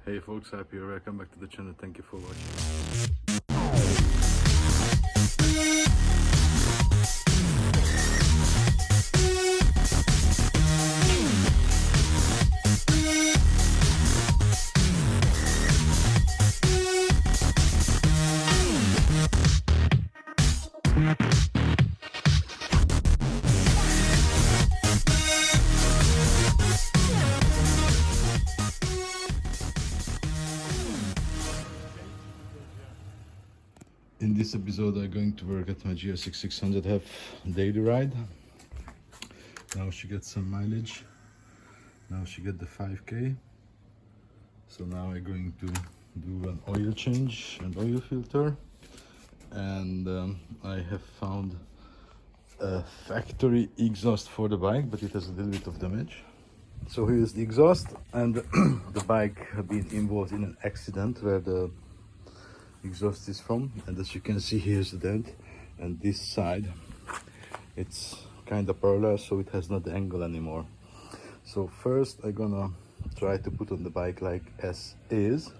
Hey folks, happy you're welcome back to the channel. Thank you for watching. In this episode I'm going to work at my Gsx600f daily ride. Now she gets some mileage. Now she get the 5k. So now I'm going to do an oil change and oil filter. And I have found a factory exhaust for the bike, but it has a little bit of damage. So here's the exhaust, and the bike had been involved in an accident where the exhaust is from, and as you can see, here's the dent, and this side it's kind of parallel, so it has not the angle anymore. So first I'm gonna try to put on the bike like as is,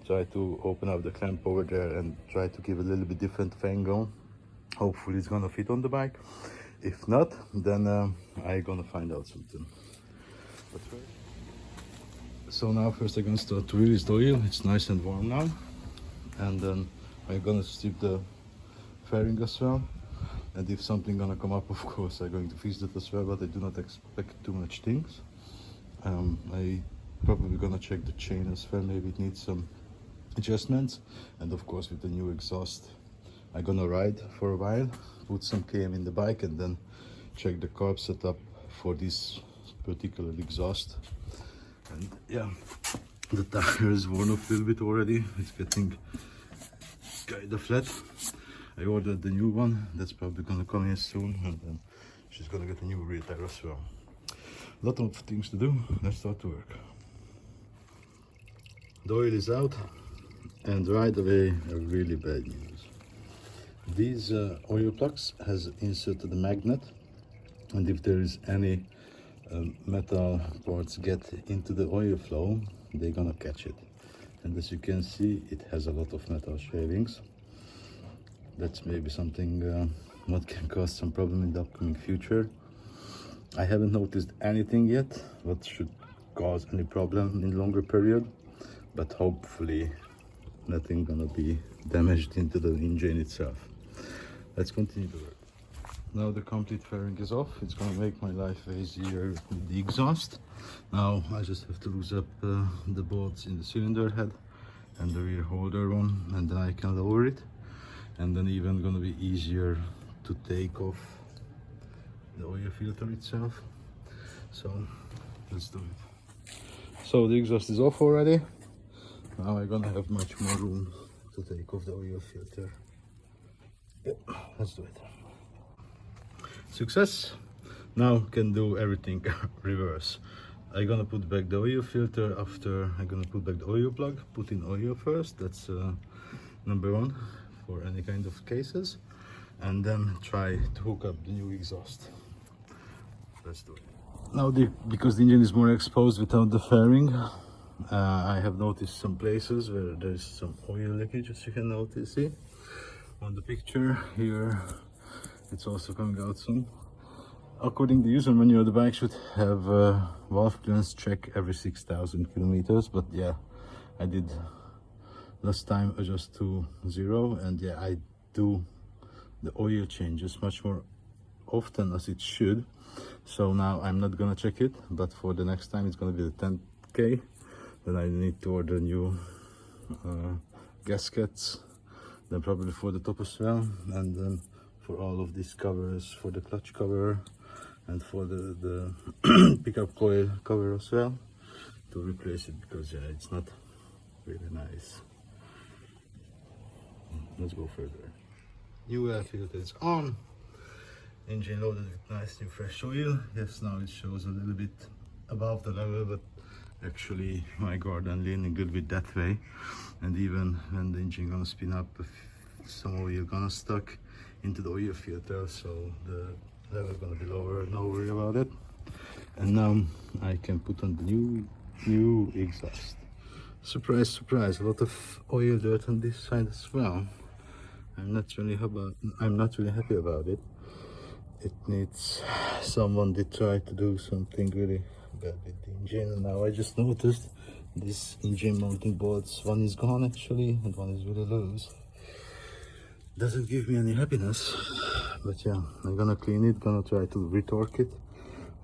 try to open up the clamp over there and try to give a little bit different angle. Hopefully it's gonna fit on the bike. If not, then I'm gonna find out something. So now first I'm gonna start to release the oil. It's nice and warm now, and then I'm gonna strip the fairing as well, and if something gonna come up, of course I'm going to fix that as well, but I do not expect too much things. I probably gonna check the chain as well, maybe it needs some adjustments, and of course with the new exhaust I'm gonna ride for a while, put some KM in the bike, and then check the carb setup for this particular exhaust. And yeah, the tire is worn off a little bit already, it's getting kind of flat. I ordered the new one, that's probably gonna come in soon, and then she's gonna get a new rear tire as well. A lot of things to do, let's start to work. The oil is out, and right away a really bad news. These oil plugs has inserted a magnet, and if there is any metal parts get into the oil flow, they're gonna catch it. And as you can see, it has a lot of metal shavings. That's maybe something what can cause some problem in the upcoming future. I haven't noticed anything yet what should cause any problem in longer period, but hopefully nothing gonna be damaged into the engine itself. Let's continue to work. Now the complete fairing is off. It's gonna make my life easier with the exhaust. Now I just have to loose up the bolts in the cylinder head and the rear holder one, and then I can lower it, and then even gonna be easier to take off the oil filter itself. So let's do it. So the exhaust is off already. Now I'm gonna have much more room to take off the oil filter. Yep, let's do it. Success. Now can do everything reverse. I'm gonna put back the oil filter after I'm gonna put back the oil plug, put in oil first, that's number one for any kind of cases, and then try to hook up the new exhaust. Let's do it. Now because the engine is more exposed without the fairing, I have noticed some places where there's some oil leakage, as you can notice, see on the picture here. It's also coming out soon. According to the user manual, the bike should have valve clearance check every 6,000 kilometers, but yeah, I did last time adjust to 0, and yeah, I do the oil changes much more often as it should. So now I'm not gonna check it, but for the next time it's gonna be the 10k. Then I need to order new gaskets, then probably for the top as well, and then for all of these covers, for the clutch cover and for the pickup coil cover as well, to replace it, because yeah, it's not really nice. Let's go further. New air filter is on, engine loaded with nice new fresh oil. Yes, now it shows a little bit above the level, but actually my garden leaning a little bit that way, and even when the engine gonna spin up, some oil gonna stuck into the oil filter, so the level gonna be lower, no worry about it. And now I can put on the new exhaust. Surprise, surprise, a lot of oil dirt on this side as well. I'm not really happy about it. It needs someone to try to do something really bad with the engine. And now I just noticed this engine mounting boards, one is gone actually and one is really loose. Doesn't give me any happiness, but yeah, I'm gonna clean it, gonna try to retorque it,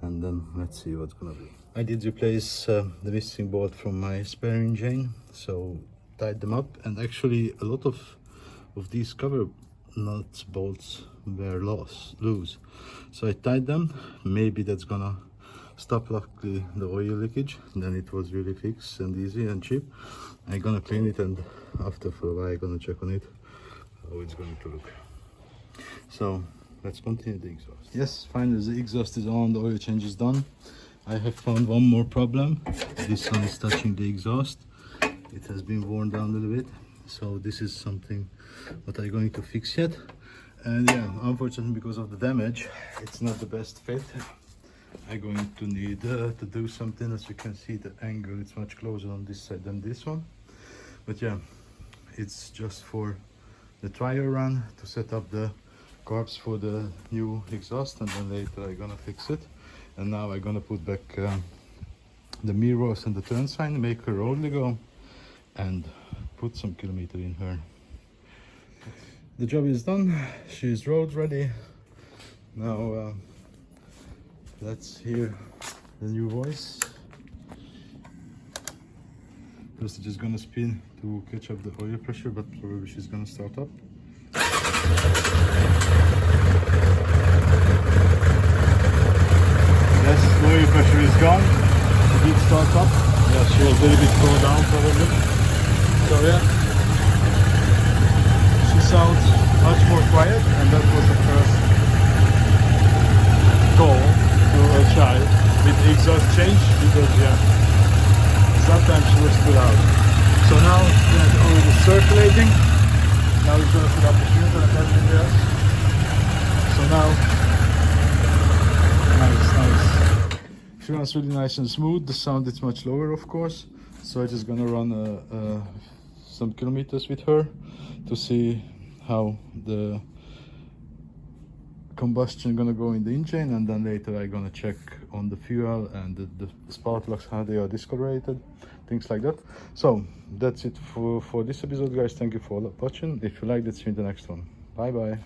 and then let's see what's gonna be. I did replace the missing bolt from my spare engine, so tied them up, and actually a lot of these cover nuts bolts were loose, so I tied them. Maybe that's gonna stop luckily the oil leakage. Then it was really fixed and easy and cheap. I'm gonna clean it, and after for a while I'm gonna check on it how it's going to look. So let's continue the exhaust. Yes, finally the exhaust is on, the oil change is done. I have found one more problem. This one is touching the exhaust. It has been worn down a little bit, so this is something that I'm going to fix yet. And yeah, unfortunately because of the damage, it's not the best fit. I'm going to need to do something. As you can see, the angle is much closer on this side than this one. But yeah, it's just for the trial run to set up the carbs for the new exhaust, and then later I'm gonna fix it. And now I'm gonna put back the mirrors and the turn sign, make her rolly go, and put some kilometer in her. The job is done. She's road ready. Now let's hear the new voice. First, just gonna spin to catch up the oil pressure, but probably she's gonna start up. Yes, the oil pressure is gone. She did start up. Yeah, she was a little bit slow down probably. So yeah, she sounds much more quiet, and that was the first goal to a child with the exhaust change, because yeah, sometimes she was too loud. So now that the oil is circulating, now we're gonna put up the filter and everything else. So now, nice. She runs really nice and smooth. The sound is much lower, of course. So I'm just gonna run some kilometers with her to see how the combustion gonna go in the engine, and then later I'm gonna check on the fuel and the spark plugs, how they are discolorated, things like that. So that's it for this episode, guys. Thank you for watching. If you liked it, see you in the next one. Bye bye.